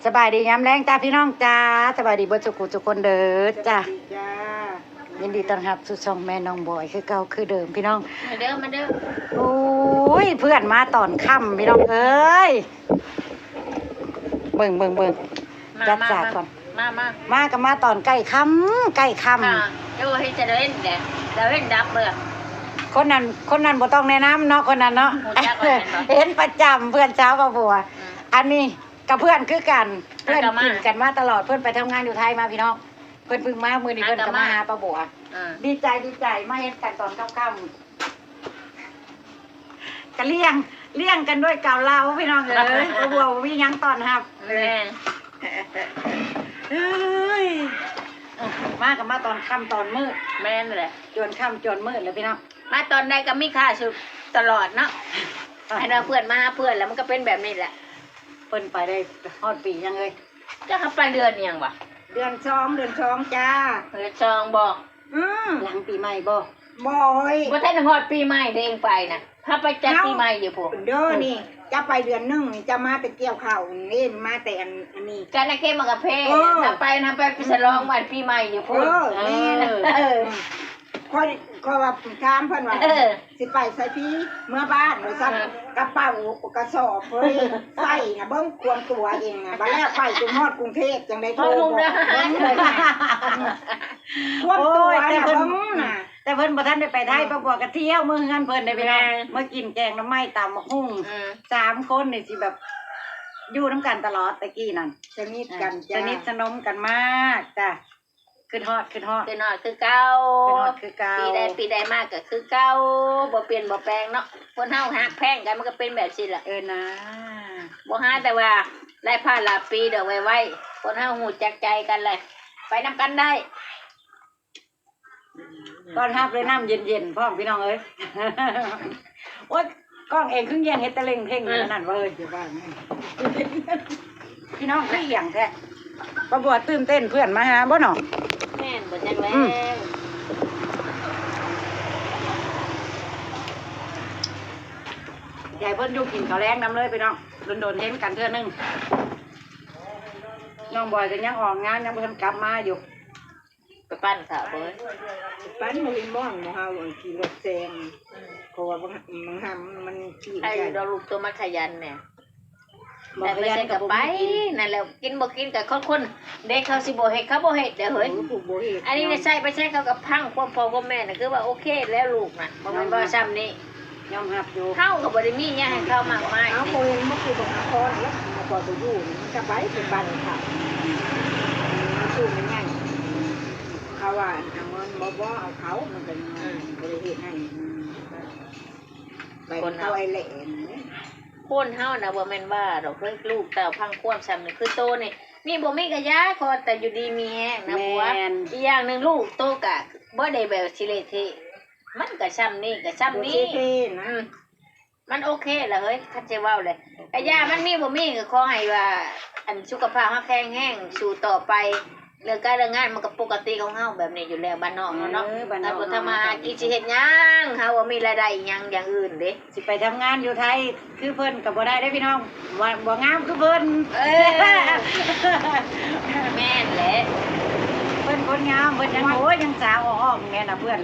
สบายดีย้ำแรงจ้าพี่น้องจ้าสบายดีเบิดสุขุทุกคนเด้อจ้ายินดีต้อนรับสู่ช่องแม่น้องบอยคือเก่าคือเดิมพี่น้องมาเด้อโอ้ยเพื่อนมาตอนค่ำพี่น้องเอ้ยเบิ่งจัดจากก่อนมากับมาตอนใกล้ค่ำเดี๋ยวให้จะเล่นเดี๋ยวเล่นดับเบื่อคนนั้นบ่ต้องแนะนำเนาะคนนั้นเนาะเห็นประจำเพื่อนเช้าปะบัวอันนี้กับเพื่อนคือกันเพื่อนกินกันมาตลอดเพื่อนไปทำงานอยู่ไทยมาพี่น้องเพื่อนพึ่งมามือนี้เพื่อนก็มาหาปะบัวดีใจมาเห็นกันตอนค่ำก็เลี้ยงกันด้วยเก่าเล่าพี่น้องเลยปะบัววิ่งยังตอนครับเฮ้ยมากับมาตอนค่ำตอนมืดแม่นเลยจนค่ำจนมืดเลยพี่น้องมาตอนใดก็มีค่าสุดตลอดเนาะให้เราเพื่อนมาเพื่อนแล้วมันก็เป็นแบบนี้แหละเพิ่นไปได้ฮอดปียังเลยจะขับไปเดือนยังวะเดือนสองจ้าเดือนสองบอกหลังปีใหม่บ่ว่าท่านฮอดปีใหม่เองไปนะถ้าไปจัดปีใหม่อยู่พวกเด้อนี่จะไปเดือนหนึ่งจะมาแต่เกี่ยวข้าวนี่มาแต่อันนี้การนักเก็ตมากระเพาะถ้าไปไปฉลองวันปีใหม่อยู่พวกคอยว่าถามเพิ่นว่าสิไปใส่พี่เมื่อบ้านโดยสั่งกระเป๋ากระสอบเฮ้ยใส่น่ะเบิ่งควรตัวเองน่ะบัดแล้วไปจนฮอดกรุงเทพจังได้โทรบอกควรตัวน่ะเบิ่งน่ะแต่เพิ่นบ่ทันได้ไปไทยประกวดกระเที่ยวมื้องั้นเพิ่นได้ไปได้มากินแกงน้ำไม้ตำมะฮุ่ง3คนนี่สิแบบอยู่นำกันตลอดตะกี้นั่นสนิทกันสนิทสนมกันมากจ้ะขึ้นฮอดคือเก่าปีใดมากก็คือเก่าบ่เปลี่ยนบ่แปลงเนาะคนเฮาหักแพงกันมันก็เป็นแบบนี้แหละนะบ่หาแต่ว่าได้ผ่านหลายปีเดี๋ยวไว้คนเฮาหูจักใจกันเลยไปนำกันได้ตอนฮับเลยน้ำเย็นพ่อพี่น้องเอ้ยโอ๊ยกล้องเองครึ่งเย็นเฮ็ดตะเล็งเพ่งอยู่นั่นเว้ยเดี๋ยวว่าพี่น้องคืออย่างแท้ประบวดตื่นเต้นเพื่อนมาหาบ่หนอแม่นบ่จังแรงใหญ่เพิ่นอยู่กินข้าวแรงน้ำเลยไปน้องโดนเห็นกันเทื่อนึงน้องบอยก็ยังออกงานยังเพิ่นกลับมาอยู่ไปปั้นค่ะเพิ่นปั้นมาเห็นบ้องมาเฮาขี่รถแซงเพราะว่ามันห้ามมันขี่ไอ้เราลูกตัวมันขยันเนี่ยแต่ไม่ใช่กับไปนั่นแหละกินบ่กินกับคนเด็กเขาสิบ่เฮ็ดเขาบ่เฮ็ดเดี๋ยวเฮ้ยอันนี้ใช่ไปใช่เขากับพังความพ่อความแม่น่ะคือว่าโอเคแล้วลูกน่ะบ่แม่นว่าซ้ำนี้ยอมรับอยู่เฮาก็บ่ได้มีหยังให้เขามากมายเอาบ่เห็นบ่คือบ่หาพรแล้วมาบ่ตัวอยู่มันก็ไปเป็นบ้านค่ะสู้มันง่ายเขาว่าเอาเงินบ่เอาเขามันเป็นบริเวณให้ไปเขาไอ้เล่คนเฮานะบ่แม่นว่าดอกลูกเต่าพังความซ้ำนี่คือโตนี่มีบ่มีกะยาขอแต่อยู่ดีมีแฮงนะผัวอีกอย่างนึงลูกโตกะบ่ได้แบบสิเลเทมันก็ซ้ำนี่มันโอเคล่ะเฮ้ยคันสิเว้าเลยกะยามันมีบ่มีก็ขอให้ว่าอันสุขภาพเฮาแข็งแรงสู่ต่อไปเรื่องการเรื่องงานมันก็ปกติของเฮาแบบนี้อยู่แล้วบ้านนอกเนาะถ้าบ่ทำมากินสิเฮ็ดหยังเฮาบ่มีรายได้หยังอย่างอื่นเด้สิไปทำงานอยู่ไทยคือเพิ่นก็บ่ได้เด้พี่น้องบ่งามคือเพิ่นแม่นแหละเพิ่นคนงามเพิ่นยังโอ้ยยังสาวอ้อมแม่น่ะเพื่อน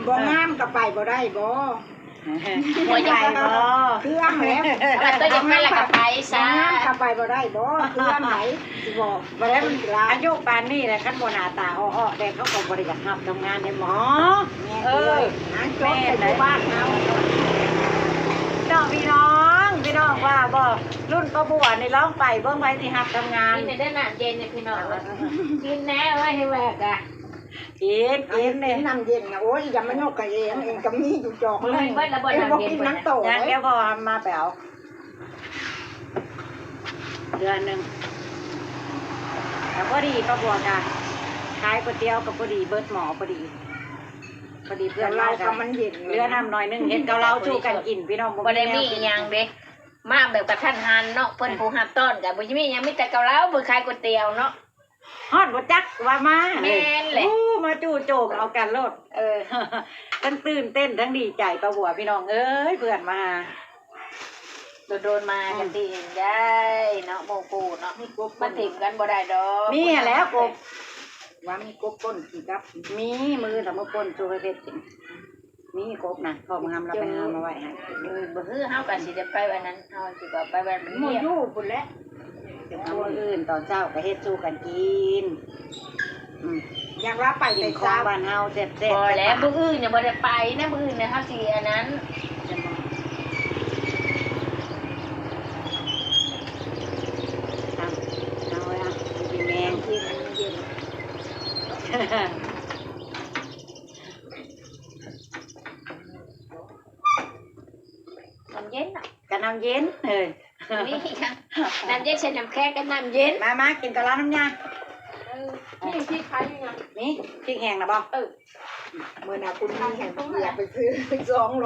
บ่งามก็ไปบ่ได้บ่บ่ใหญ่บ่เครื่องแล้วตัวจะไปละก็ไปซะก็ไปบ่ได้บ่เครื่องไหนสิบอกบ่ได้มันอายุปานนี้แหละคันบ่หน้าตาอ้อๆแต่เขาก็บ่ได้อยากรับทำงานได้หมออันจบในบ้านเฮาน้องพี่น้องว่าบ่รุ่นประบวชนี่ร้องไปเบิ่งไว้ที่รับทำงานนี่ได้น้ำเย็นนี่พี่น้องกินแน่ไว้ให้แวกอ่ะกินเนี่ยน้ำเย็นนะโอ้ยอย่ามาโยกกับเองกับนี่อยู่จอกเลยบอกกินน้ำโตยังแค่พอมาแปวเดือนนึงแต่พอดีประบวชอ่ะขายก๋วยเตี๋ยวกับพอดีเบิร์ดหมอพอดีเพื่อนเรากับมันเย็นเรือน้ำหน่อยนึงเห็นเกาเราชูกันกินพี่น้องบ่ได้มีอย่างเด้มาแบบกระทันหันเนาะเพิ่นผู้หับต้นกับบ่มียังมีแต่เกาเราบ่ขายก๋วยเตี๋ยวเนาะฮอดบ่จักว่ามาแม่นแหละมาจู่โจมเอากันโลดทั้งตื่นเต้นทั้งดีใจประบวชพี่น้องเอ้ยเพื่อนมา โดนมากันดีได้เนาะโมกูเนาะมาถิ่มกันบ่ได้ดอก มีแล้วกบ ว่ามีกบก้นกี่กับ มีมือสำหรับคนจูไปเพชรกินมีกบนะพ่อมาทำเราไปหามาไว้ให้ บ่คือเฮากันสิได้ไปวันนั้นเฮาสิว่าไปวันมัน หมู เงียบ ยู่พุ่นแหละ ตัวอื่นตอนเช้าก็เฮ็ดสู้กันกินอยากรับไป กิ แต่ นขอ เช้าง บ้านเฮาแซ่บ พอแล้วมื้ออื่นเนี่ยบ่ได้ไปนะมื้ออื่นเนี่ยเฮาสิอันนั้น เอาไว้อ่ะกินแมง ที่มันเย็น น้ำเย็นน่ะ กันน้ำเย็นเออ มีค่ะน้ำเย็นใช้น้ำแข็งกับน้ำเย็น มากินกับร้านน้ำยา นี่ที่ขายยังไง นี่พริกแห้งนะบ่ เมื่อน่ะคุณพี่เห็นเบียร์ไปซื้อ2 โล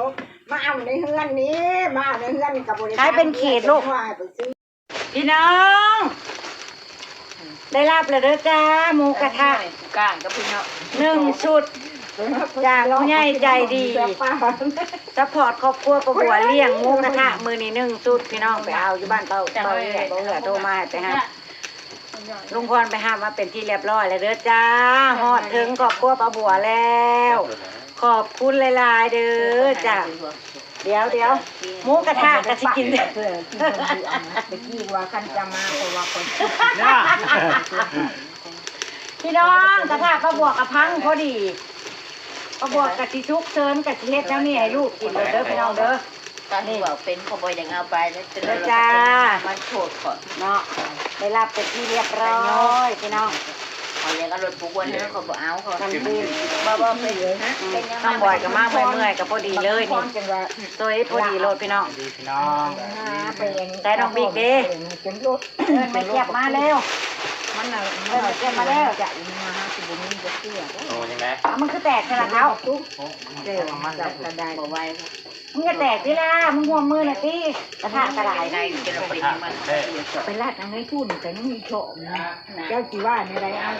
มาเอาในเฮือนนี้มาเอาในเฮือนกับบริษัทว่าไปซื้อ พี่น้อง ได้รับเลยเด้อจ้าหมูกระทะ ก้างกับพี่เนาะ 1 ชุด จากผู้ใหญ่ใจดีซัพพอร์ตครอบครัวประบัวเลี้ยงหมูกระทะมือนี้1 ชุดพี่น้องไปเอาอยู่บ้านเต้าเหือโทรมาให้ไปให้ลุงพรไปห้ามมาเป็นที่เรียบร้อยแล้วเด้อจ้าฮอดถึงครอบครัวประบัวแล้ว ขอบคุณหลายๆเด้อจ้าเดี๋ยวหมูกระทะก็สิกิน เพื่อไปกี้ว่าคันจะมาเพราะว่าคน พี่น้องกระทะประบัวกับพังพอดีประบัวกับสิชุกเชิญกับสิเล็ดแล้วนี่ให้ลูกกินเด้อพี่น้องเด้อ ตอนนี้บอกเป็นขบอยอย่างเอาไปแล้วจะมันโฉดก่อน เนาะได้รับเป็นที่เรียบร้อยพี่น้อง เขาอย่างเอารถปุกวันนี้เขาบอกเอาเขา ทำดี บ่เป็นเลยฮะเป็นยัง น้องบอยก็มากเมื่อยกับพอดีเลยนี่ตัวพอดีโลดพี่น้อง พี่น้อง แต่น้องบิ๊กเด้เอิ้นไม่เก็บมาเร็ว มันน่ะ เอิ้นไม่เก็บมาเร็ว จะมาหาสิบุญจะเสีย โอ้ยังไง เอามันคือแตกใช่ละเขา เดี๋ยวมาจับกระได บ่ไหว มึงจะแตกดิล่ะมึงห่วงมือหน่อยสิกระทะกระได ในจะเราไปมัน ไปลาดทางในทุ่นแต่นี่มีโฉมเจ้าจีว่าในไรเอา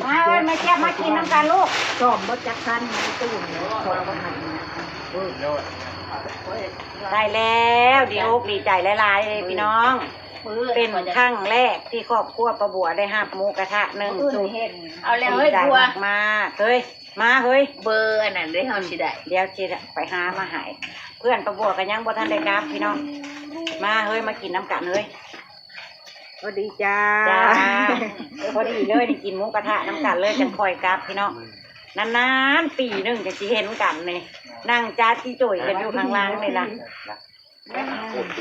มาเอิ้นไม่เก็บมากินน้ำกันลูก โฉมบดจักคันในตู้เนี่ยโฉมบดหัน ได้แล้วดีอกดีใจหลายๆเลยพี่น้อง เป็นครั้งแรกที่ครอบครัวประบัวได้หับหมูกระทะ1 ชุด เอาแล้วเฮ้ยบัว มากเฮ้ยมาเฮ้ย เบอร์อันนั้นได้เฮาสิได้ เดี๋ยวจีไปหามาใหายเพื่อนประบัวกันยังบ่ทันได้กลับพี่น้องมาเฮ้ยมากินน้ำกันเฮ้ย สวัสดีจ้า จ้าพอดีเลยได้กินหมูกระทะน้ำกันเลยจังคอยกลับพี่น้องนานๆปีหนึงจะสิเห็นกันนี่นั่งจ้าที่จุ๋ยกันอยู่ข้างล่างนี่ล่ะ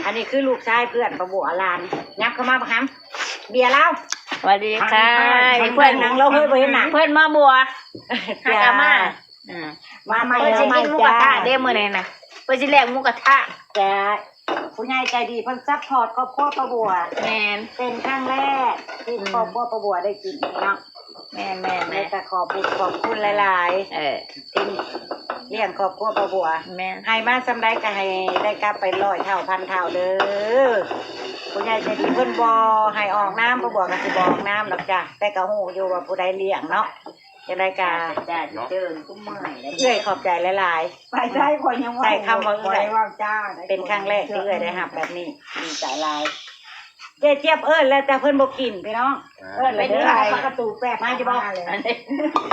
อันนี้คือลูกชายเพื่อนประบัวลานยับเข้ามาปะครับเบียร์เล่า สวัสดีค่ะ เพื่อนนั่งลงเฮ้ยเพื่อนหนัง เพื่อนมาบัวหากามา มาใหม่ เพื่อน แล้ สิ วใหม่ กินหมูกระ จ้า ทะเด้มื้อนี้น่ะเพื่อนสิแลกหมูกระทะ จ้าผู้ใหญ่ใจดีเพิ่นซัพพอร์ตครอบครัวประบัว แม่น เป็นครั้งแรกที่ครอบครัวประบัวได้กินเนาะ แม่น เลยจะขอบคุณหลายๆที่เลี้ยงครอบครัวประบัว แม่น ให้มาสำได้ก็ให้ได้กลับไป100 เท่าพันเท่าเด้อผู้ใหญ่ใจดีเพิ่นบ่ให้ออกน้ำประบัวก็สิบ่ออกน้ำหรอกจ้ะแต่ก็ฮู้อยู่ว่าผู้ใดเลี้ยงเนาะจะได้กา จ้าเจอกูเมื่อยแล้ว เอื้อยขอบใจหลาย ไปใช้คนยังว่า ใส่คำว่าเอื้อย ว่าจ้า ๆเป็นครั้งแรกที่เอื้อยได้รับแบบนี้ดีใจหลายเจ๊เจี๊ยบเอิ้นแล้วแต่เพิ่นบ่กินพี่น้องเอิ้น ไป เลย เด้ เด้ อ อ พักกระตูแป๊บมาจะบอก อันนี้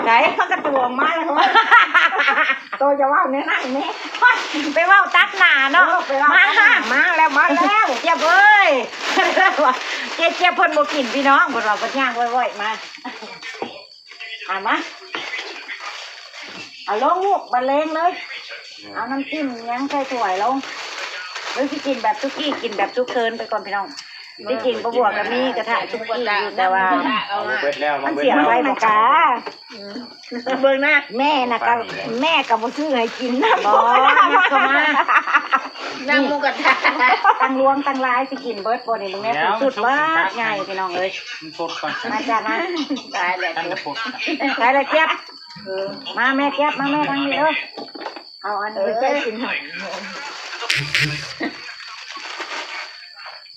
ไหนพักกระตัวออกมาแล้วว่า โตจะว่าเนี่ยนั่งเนี่ย ไปเว่าตัดหนาเนาะ ไปว่า มาค่ะ มาแล้วมาแล้ว เจี๊ยบเอ้ยเจี๊ยบเจี๊ยบเพ่นบ่กินพี่น้องบ่เราก็ย่างไว้ๆมาเอามาเอาลงลูกบรรเลงเลยเอาน้ำจิ้มยังใส่ถ้วยลงหรือที่กินแบบซุกี้กินแบบซุกเคินไปก่อนพี่น้องที่จริงประบวกกับมีกระทะซุกี้อยู่แต่ว่า เอามา เบิดแล้ว มันเสียอะไรนะกะ เบิ่งหน้า แม่น่ะก็แม่ก็บ่ซื้อให้กินนะ บอยับเข้ามา นั่งหมูกระทะ ตั้งรวงตั้งลายสิกินเบิร์ดบนนี่ลุงแม่สุดว่าใหญ่พี่น้องเอ้ย มันปดก่อน มาจ้ามา ตายแล้ว ท่านจะปด ใส่เลยเจี๊ยบมาแม่เจี๊ยบมาแม่ทางนี้เด้อเอาอันนี้ไปกิน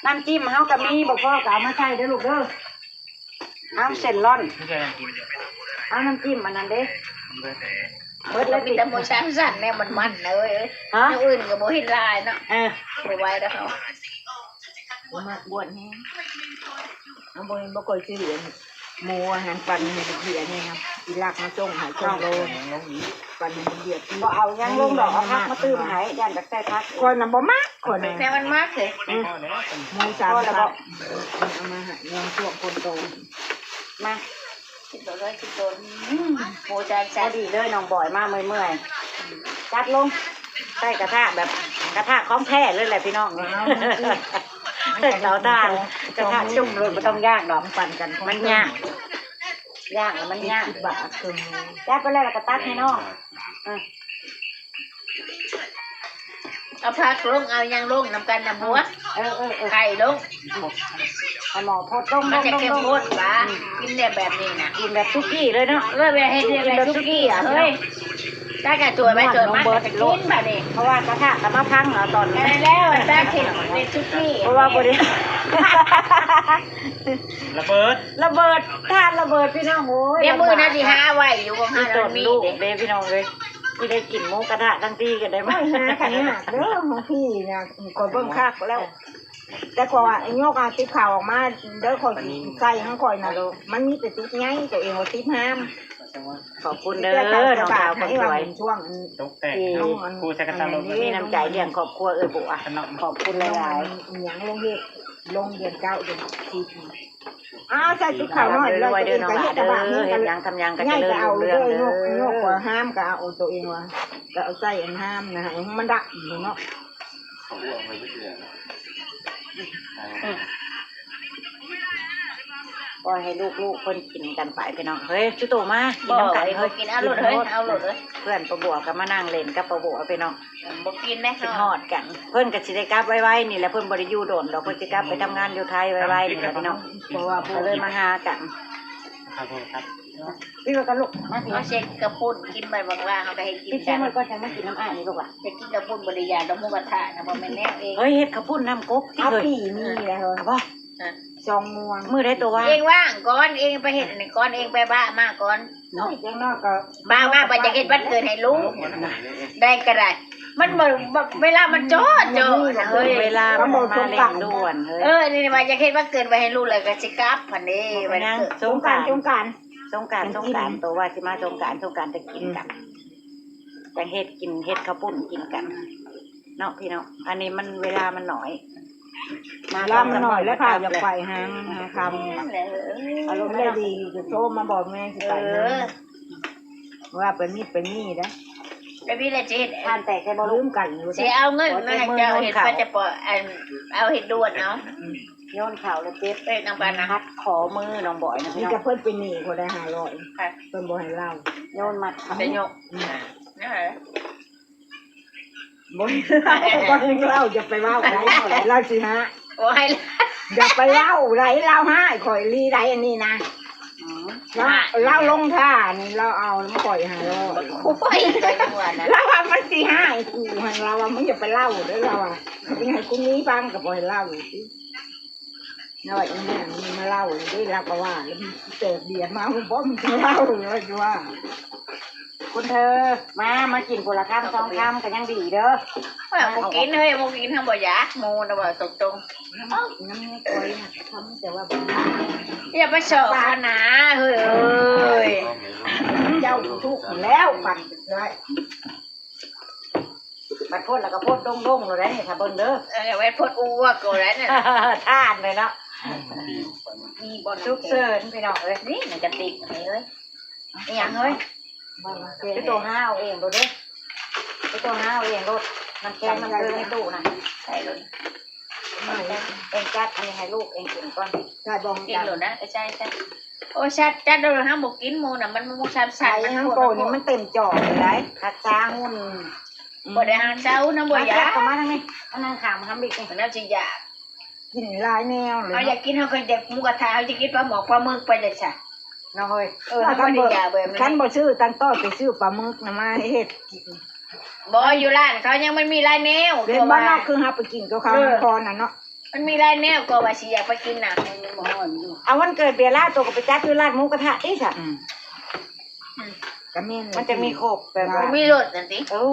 น้ำจิ้มเฮากับมีบ่พ่อก็เอามาใส่เด้อลูกเด้อเอาเส้นร่อน ไม่ใช่กิน เอาน้ำจิ้มอันนั้นเด้ เบิด เบิด แล้ แล้ว ว มี ติ แต่หมูช้างสั่นเนี่ยมันเลย ฮะ อย่างอื่นก็บ่เห็นลายเนาะ เออ บ่ไหวแล้วเขา มาบวชแห้งน้ำบนบ่เคยซื้อหมูอาหารปันเบียร์นี่ครับอีลักมาส่งหายช่องโลนปันเบียร์ที่ บ่เอายังลงดอกเอาพักมาตื้มให้ย่านจากใส่พัก คนน่ะบ่มากคนน่ะ แต่มันมากเลย หมูสามสับเอามาให้เงินช่วงคนโต มา คิดตัวเลยคิดตัวโมจาน พ จา อน ดีเลยน้องบ่อยมาเมื่อยๆจัดลงใส่กระทะแบบกระทะของแท้เลยแหละพี่น้องเตาถ่านกระทะจุ่มเลยไม่ต้องย่างดอก ปั่นกัน มันยากย่างแล้วมันยาก บาทคือ ย่างไปแล้วก็ตักให้น้อง เอาพักลงเอายังลงนำกันนำหัว เออ ไข่ลง ให้หมอพดต้ม มันจะ ต้ม เข้ม ต้ม ข้นปะกินเนี่ยแบบนี้นะ กินแบบซุกี้เลยเนาะ เวลาให้เรียนแบบซุกี้อ่ะเฮ้ยถ้ากระตัวไปตัวมากจะกินแบบนี้ เพราะว่ากระทะกับมะพังเหรอตอนนี้ แล้วถ้าคิดเป็นซุกี้ เพราะว่าบริ ระเบิด ระเบิดทานระเบิดพี่น้องโอ้ย เดี๋ยวมือนาทีห้าไว้อยู่ของ ที่ ห้า ต เรา น มี ลูก เด็ก เด้พี่น้องเลยที่ได้กินหมูกระทะทั้งที่กันได้ไหม ไม่หาขนาดเด้อของพี่เนี่ยก่อนเบิ่งคักแล้ว แต่ก่อนไอ้โยกอาติดข่าวออกมาเด้อคอยใส่ข้างคอยนะมันมีแต่ติดไงตัวเองว่าติดห้าม ขอบคุณเด้อน้องสาวคนสวย ช่วง ตกแตกครูใช้กระทะลง มีน้ำใจเลี้ยงครอบครัวบัวขอบคุณห ลง ลาย อย่างลงเฮ็ดลงเดือน9เดือน10อ้าวใส่ติด ๆ ข่าวน้อย รวย ตั เด้ ว อ เอง น้อง ก็ หลา เฮ็ด เด้ แต่บาดนี้ อเฮ็ ก็ ดยังทำยังกัน ง่าย เจริ ก็ ญ เอา รุ่ง เล เรือง ย เด้ โยก อ ว่าห้ามก็เอาตัวเองว่าก็เอาใส่อันห้ามนะฮะมันดักอยู่เนาะ ปล่อยให้ลูกๆคนกินกันไปพี่น้องเฮ้ยจุโตมากิน บอก น้ำกัน ไอ้บ เฮ้ย กินเอาหลุดเฮ้ยเอาหลุดเฮ้ย เพื่อนประบัวก็มานั่งเล่นกับประบัวพี่น้อง บอกกินนะ คิดฮอดกัน เพิ่นก็สิได้กลับไว้ๆนี่แหละเพิ่นบ่ได้อยู่โดนดอกเพิ่นสิกลับไปทำงานอยู่ไทยไว้ๆนี่แหละพี่น้อง เพราะว่า ก็เลยมาหากัน ครับผมครับ พี่ว่ากันลูกมาพี่ เขาเช็ดกระปุ้นกินไปบางว่าเขาไปให้กิน พี่ กั เจ้ น มันก็จะมากินน้ำอ้ายนี่ลูกอ่ะ จะกินกระปุ้นบริยาดอกมุกกระทะนะบอกแม่แน่เอง เฮ้ยเฮ็ดข้าวปุ้นน้ำกบที่ เอา เคย ปีมีแล้ว เอาบ่ จองม่วง มื้อได้ตัวว่า เองว่างก่อนเองไปเห็ดนี่ก่อนเองไปบ้ามาก่อน เนาะ จังนอกก็ บ้ามาไปจะเห็ดวันเกิดให้ลูกได้ก็ได้มันบ่เวลามันจ่อนะเฮ้ย เวลามันมาเล่นด่วนเฮ้ย นี่ว่าจะเห็ดวันเกิดไปให้ลูกเลยก็สิกลับพันนี้วันเกิด สงกรานต์ จงการ สงกรานต์ตัวว่าสิมาสงกรานต์จะกินกันจังเฮ็ดกินเฮ็ดข้าวปุ้นกินกันเนาะพี่น้องอันนี้มันเวลามันน้อย มาล่ำหน่อยแล้วค่ะอย่าไปหางค นั่นแหละ ำอารมณ์ไม่ดีจะโทรมาบอกแม่สิไปว่าเป็นนี่นะ แล้วพี่เลยจะเห็ด ทานแตกแค่บ่ ลื รู้ มกันอยู่ สิเอาเงินมาให้เจ้าเห็ดก็จะปล่อยเอาเห็ดด่วนเนาะ โยนข่าวแล้วเจ็บ เป็นนำกันนะ พัดขอมือน้องบ่อยนะพี่ นี่ น้อง จะเพิ่นเป็นหนี้คนได้500เพิ่นบ่ให้เล่า โยนมัด จะยกนั่นแหละ บ่เล่าจะไปเล่าไรเล่าสิฮะ โอ้ย อย่าไปเล่าไรเล่าให้ข่อยลีไรอันนี้นะเล่าลงท่านี่เราเอาไม่ข่อย500 โอ้ยใจจังหวะนั้น เราว่ามันสิให้กูให้เราว่ามึงอย่าไปเล่าเด้อเราอ่ะยังไงกูนี้ฟังก็บ่ให้เล่าอยู่สิน้อยอีเนี่ยมันมาเล่าเลยดิเราก็ว่าแล้วมันเติบเบียดมาผมบอกมันจะเล่าเลยว่า คุณเธอมากินผลไม้สองคำกันยังดีเด้อ โมกินเฮ้ยโมกินทั้งบ่อยากโมนะบ่ตกตรง น้ำไม่ค่อยนะทำแต่ว่าแบบ อย่าไปสอบนะเฮ้ยเอ้ย เจ้าทุกข์แล้วปั่นได้ บัดพ่นแล้วก็พ่นดงๆเลยนี่ถ้าเบิ่งเด้อ ไว้พดอ้วกกูแล้วเนี่ย ทานเลยเนาะ มีบ่ ชุกเซินพี่น้องเอ้ย นี่มันกระติกเฮ้ย นี่ยังเฮ้ยไปตัวห้าวเองดูดิไปตัวห้าวเองรถมันแกงมันเกินในตู้นะ ใส่เลย เองจัดอันนี้ให้ลูกเองกินก่อน ได้บอง กิน กัน เลยนะใช่ใช่โอ้ชัดจัดโดนห้ามบอกกินโมน่ะมันมุกชัด ใส่ ใส่ ห้างโกนี่มันเต็มจอเลยได้ ทักษาหุ่น บ่ได้หางเช้านะบ่อยาก ประมาณนั้นนี่อันนั้นขามทำบิ๊กนี่ มันน่าจะอยาก กินหลายแนวเลย เขาอยากกินเขาก็เด็กหมูกระทะเขาจะกินปลาหมอกปลาหมึกไปเลยจ้ะ น้องเฮ้ย เขาไม่ได้อยากแบบ ฉัน นี้ บ่ซื้อตั้งต้อไปซื้อปลาหมึกนะมาเฮ็ด บ่อยู่ร้านเขายังมันมีลายแนว เรียนบ้านนอกคือหาไปกินกับเขาคอน่ะเนาะ มันมีลายแนวก็ว่าสิอยากไปกินน่ะ เอาวันเกิดเบียร์ล่าตัวกับไปจัดคือร้านหมูกระทะที่สัตว์ ก ก็แม่น มันจะมีโคกแบบว่า มีรถนั่นสิ โอ้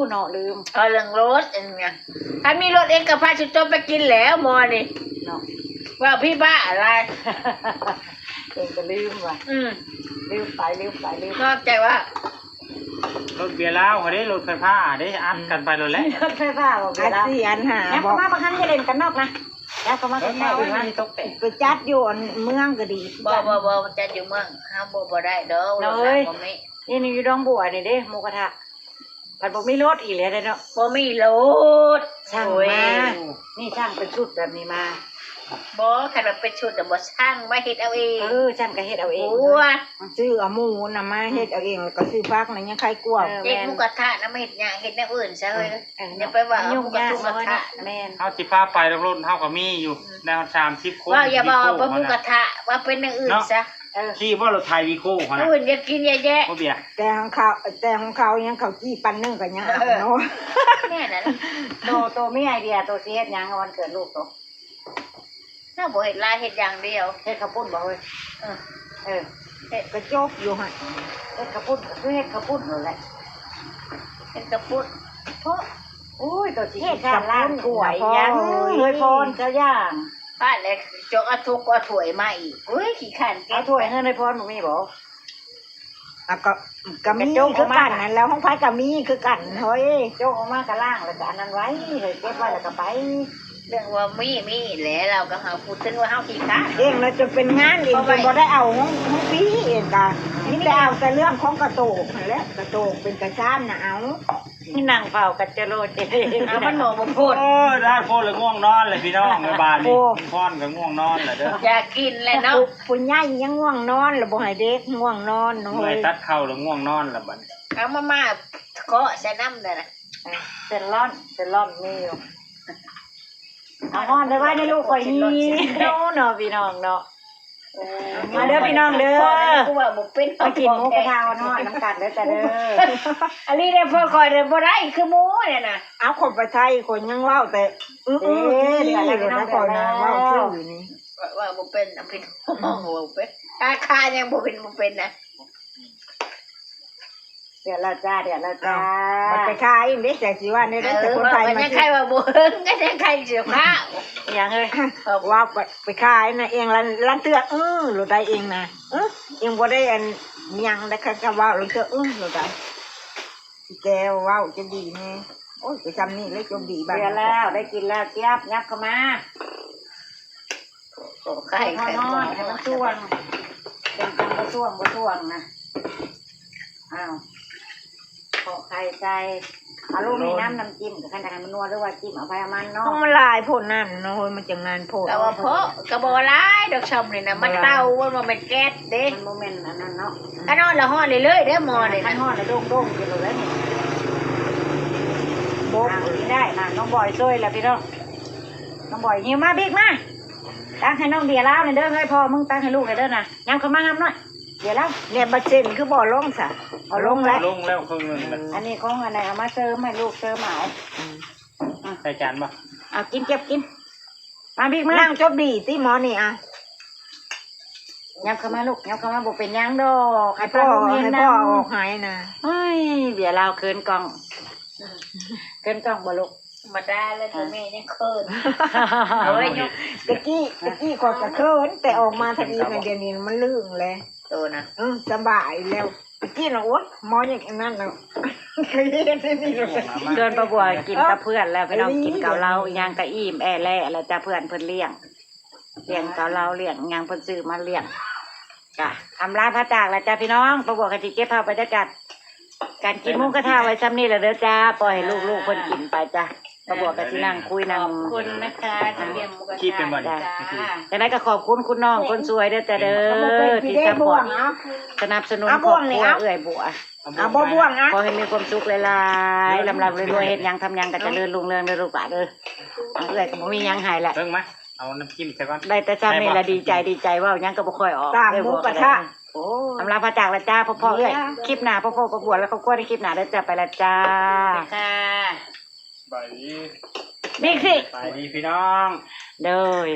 เนาะลืม เอาเรื่องรถอันเนี้ยถ้ามีรถเองก็พาชุดโจมไปกินแล้วหมอนี่ เนาะ ว่าพี่บ้าอะไร เองก็ลืมว่ะ ลืมไป นอกจากว่าร ถเบียร์แล้วเขาได้รถไฟฟ้าได้อัดกันไปเลยแหละ รถไฟฟ้าบอก อัน แล้ว สี่อันหา แล้ว บอ ก็ ก มาบางครั้งจะเล่นกันนอกนะแล้วก็มา เอ ใก อ ล้ๆอีก ไม่ นะ มีตกแต่ง ไปจัดอยู่อันเมืองก็ดี บ่จะอยู่เมืองห้ามบ่ได้เด้อรถนะบ่มี นี่อยู่ดองบัวนี่เด้หมูกระทะผัดบะมีรถอีกแล้วเนาะ บ่มีรถ ช่าง โอ้ย มานี่ช่างเป็นชุดแบบนี้มา บ่คันว่าเป็นชุดน่ะบ่ช่างมาเฮ็ดเอาเอง ช่างก็เฮ็ดเอาเอง โอ้ย ซื้อเอาหมูน่ะมาเฮ็ดเอาเองแล้วก็ซื้อพักน่ะยังใครกลัว เฮ็ดหมูกระทะนำเฮ็ดหยังเฮ็ดแนวอื่นซะเฮ้ยอย่าไปว่าเอาห ยุ่ง มูกระ ยาก ทุกกระทะ แม่น เอาสิพาไปรถเฮาก็มีอยู่แนว30คน ว่าอย่าบอกว่าหมูกระทะว่าเป็นอย่างอื่นซะ ขี่ว่ารถไทยวีโก้เขานะ อื่นอย่ากินแย่ บ่เบียร์ แต่ของเขายังเขาจี้ปันนึ่งก็ยังเอาเนาะ ๆแน่นั่น โตมีไอเดียโตสิเฮ็ดหยังวันเกิดลูกโต ถ้าบ่เฮ็ดลายเฮ็ดอย่างเดียว เฮ็ดข้าวปุ้นบ่เว้ย เออ เออ ก็จบอยู่หั่น เฮ็ดข้าวปุ้นก็คือเฮ็ดข้าวปุ้นนั่นแหละ เฮ็ดกระปุก เพราะโอ้ยตัวสิเฮ็ดข้าวร้านกล้วยยังเฮ้ยพรเจ้าย่าง ป้าเลยจกเอาทุกเอาถ้วยมาอีกเฮ้ยขี้ขันเก็ เอา บ ถ้วยเฮ้ยพรบ่มีบ่ อ่ะก็มีคือกันนั่นแล้วของไผก็มีคือกันเฮ้ย โจกออกมากะล่างแล้วก็อันนั้นไว้เฮ้ยเก็บไว้แล้วก็ไป เรื่องว่ามีแหละเราก็หาพูดถึงว่าเฮาขี้ขัน เองแล้วจะเป็นงานเองจนบ่ได้เอาของปีเองก็นี่แต่เอาแต่เรื่องของกระโตกนั่นแหละกระโตกเป็นกระชานน่ะเอา นี่นั่งเฝ้ากันจะโลดเด้ เอามันหมอบ่พูด โอ้ยได้โพดเลยง่วงนอนเลยพี่น้องในบ้านนี่พรก็ง่วงนอนแหละเด้อ อยากกินแหละเนาะ ผู้ใหญ่ยังง่วงนอนแล้วบ่ให้เด็กง่วงนอนเนาะ เมื่ เฮ้ อย ย ตัดเข้าแล้วง่วงนอนแล้วบัดนี้ เอามาเคาะใส่น้ำเลยนะ เส้นร่อนมีอยู่เอาฮ้อนได้ไว้ในลูกข่อยนี่เนาะพี่น้องเนาะมาเด้อพี่น้องเด้อ กูว่าบ่เป็น มากินหมูกระทะฮ้อนน้ำกันเด้อจ้ะเด้อ อันนี้ได้พ่อคอยได้บ่ได้คือหมูเนี่ยนะ เอาคนไปไทยคนยังเว้าแต่ที่อยู่นะก่อนนะเว้าชื่ออยู่นี่ ว่าบ่เป็นน้ำพริกบ่เป็นราคายังบ่เป็นนะ เดี๋ยวเราจ้า มันไปขายอีกนิดแต่สิว่านี่ได้แต่คนไทย มัน มา ยังใครว่าบ่เฮิงก็ยังใครเสียข้าว อย่างเอ้ย ว่าไปขายนะเองลันเตือเราได้เองนะเองบ่ได้อันยังได้ค่ะก็ว่าลันเตือเราได้แกว่าจะดีแน่โอ้ยไปจำนี่เลยจมดีบ้าง เดี๋ยวแล้วได้กินแล้วเจี๊ยบยับเข้ามา โอ้ใคร ให้ ใคร นอนให้มันช่วงเป็นจังบ่ช่วงนะอ้าวขอไข่ใจเอาลูกมีน้ำจิ้มกับขันจังมันนัวหรือว่าจิ้มเอาไปเอามันเนาะ ต้องมันลายโพดนั่นเนาะมันจะงานโพด ก็ว่าเพราะก็บ่หลายดอกชมนี่นะมันเตาว่ามันแก๊สเด้ มันโมเมนต์อันนั้นเนาะ ถ้านอนละฮ้อนเรื่อยๆเด้อหมอนี่ ขัน นะ ห่อแล้วโด่งๆกินเลยนี่ โบก กินได้นะน้องบอยช่วยแล้วพี่น้องน้องบอยหิวมาบิ๊กมาตั้งให้น้องเดียแล้วเนี่ยเด้อให้พ่อมึงตั้งให้ลูกเลยเด้อนะย้ำเข้ามาห้ามหน่อยเดี๋ยวแล้ว เนี่ยบัดเซ็นคือบ่ลงซะเอาลงแล้ว ลงแล้วครึ่งนึงมัน อันนี้ของอะไรเอามาเติมให้ลูกเติมเอา ใส่จานบ่ เอากินเก็บกินมาบิ๊กมา นั่งจบดีที่หมอนี่อ่ะ ย้ำเข้ามาลูกย้ำเข้ามาบุเป็นยังดอกให้ ให้ พ่ พ่ อ อ เห็น ให้ นะ พ่อออกหายนะ เฮ้ยเดี๋ยวเราเคินกล่องเคินกล่องบ่ลูก ธรรมดาแล้วตัวแม่ยังเคิน เอาไว้ ตะกี้ขอกระเคินแต่ออกมาทันทีในเดี๋ยวนี้มันลื่นเลย ตัวนะ สบายแล้วตะกี้นะโอ๊ยหมออย่างนั้นนะเคยเรียนที่นี่เลย เดินประบัวกินกับเพื่อนแล้วพี่น้องกินเกาเหลาอีหยังกะอิ่มแอแล่แล้วจ้าเพื่อนเพิ่นเลี้ยงเกาเหลาเลี้ยงอีหยังเพิ่นซื้อมาเลี้ยงจ้ะอำลาพระจากแล้วจ้าพี่น้องประบัวกะสิเก็บภาพบรรยากาศการกินหมูกระทะไว้ซ้ำนี่แหละเด้อจ้าปล่อยให้ลูกๆเพิ่นกินไปจ้ะประบัวกะสินั่งคุย ข นั่ง อบคุณนะคะที่เลี้ยงหมูกระ คิดเป็นบ่ ทะ นี่ จ้า จากนั้นก็ขอบคุณคุณน้องคนสวยเด้อจ้าเด้อที่ซัพพอร์ตสนับสนุนครอบครัวเอื้อยบัว เอาบ่บ่วงอ่ะ ขอให้มีความสุขหลายๆลำๆรวยๆเฮ็ดหยังทำหยังก็เจริญรุ่งเรืองเด้อลูกหลานเด้อเอาเอื้อยก็บ่มีหยังให้แหละ เบิ่งมาเอาน้ำจิ้มใส่ก่อน ได้แต่ซ้ำนี่ละดีใจเว่าหยังก็บ่ค่อยออก ตามหมูกระทะ โอ้อำลาพระจากละจ้าพ่อเอ้ยคลิปหน้าพ่อประบวชแล้วเขาก็ได้คลิปหน้าได้จ้าไปละจ้า ค่ะ ไป บิ๊กสิ ไปดีพี่น้อง เด้อ